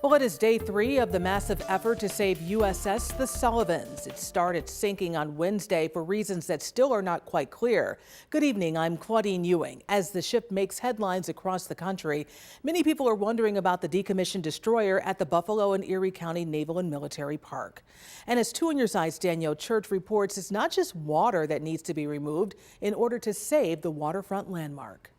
Well, it is day 3 of the massive effort to save USS the Sullivans. It started sinking on Wednesday for reasons that still are not quite clear. Good evening, I'm Claudine Ewing. As the ship makes headlines across the country, many people are wondering about the decommissioned destroyer at the Buffalo and Erie County Naval and Military Park. And as 2 on your side's Danielle Church reports, it's not just water that needs to be removed in order to save the waterfront landmark.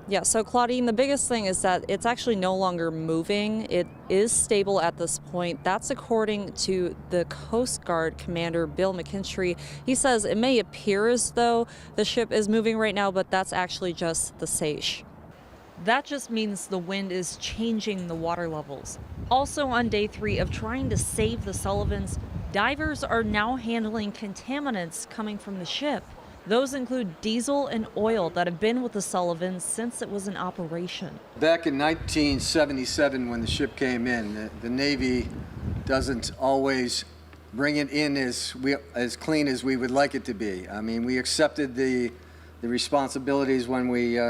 Yeah, so Claudine, the biggest thing is that it's actually no longer moving. It is stable at this point. That's according to the Coast Guard Commander, Bill McKinstry. He says it may appear as though the ship is moving right now, but that's actually just the salvage. That just means the wind is changing the water levels. Also on day 3 of trying to save the Sullivans, divers are now handling contaminants coming from the ship. Those include diesel and oil that have been with the Sullivans since it was in operation. Back in 1977, when the ship came in, the Navy doesn't always bring it in as clean as we would like it to be. I mean, we accepted the responsibilities when we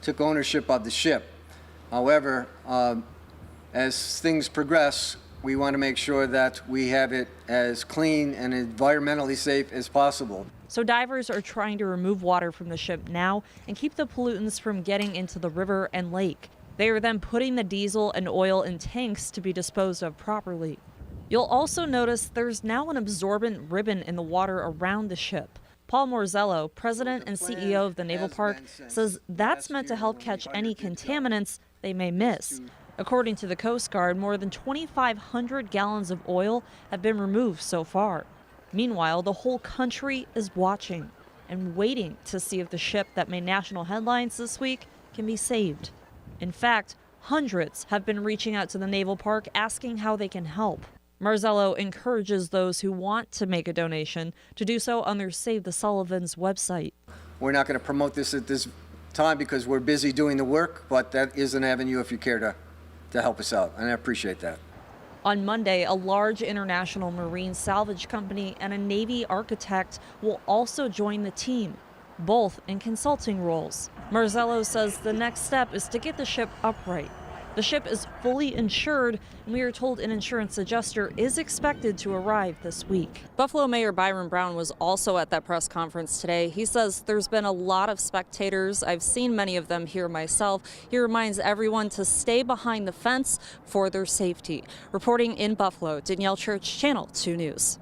took ownership of the ship. However, as things progress, we want to make sure that we have it as clean and environmentally safe as possible. So divers are trying to remove water from the ship now and keep the pollutants from getting into the river and lake. They are then putting the diesel and oil in tanks to be disposed of properly. You'll also notice there's now an absorbent ribbon in the water around the ship. Paul Morzello, president and CEO of the Naval Park, says that's meant to help catch any contaminants they may miss. According to the Coast Guard, more than 2,500 gallons of oil have been removed so far. Meanwhile, the whole country is watching and waiting to see if the ship that made national headlines this week can be saved. In fact, hundreds have been reaching out to the Naval Park asking how they can help. Marzello encourages those who want to make a donation to do so on their Save the Sullivans website. We're not going to promote this at this time because we're busy doing the work, but that is an avenue if you care to help us out, and I appreciate that. On Monday, a large international marine salvage company and a Navy architect will also join the team, both in consulting roles. Marzello says the next step is to get the ship upright. The ship is fully insured, and we are told an insurance adjuster is expected to arrive this week. Buffalo Mayor Byron Brown was also at that press conference today. He says there's been a lot of spectators. I've seen many of them here myself. He reminds everyone to stay behind the fence for their safety. Reporting in Buffalo, Danielle Church, Channel 2 News.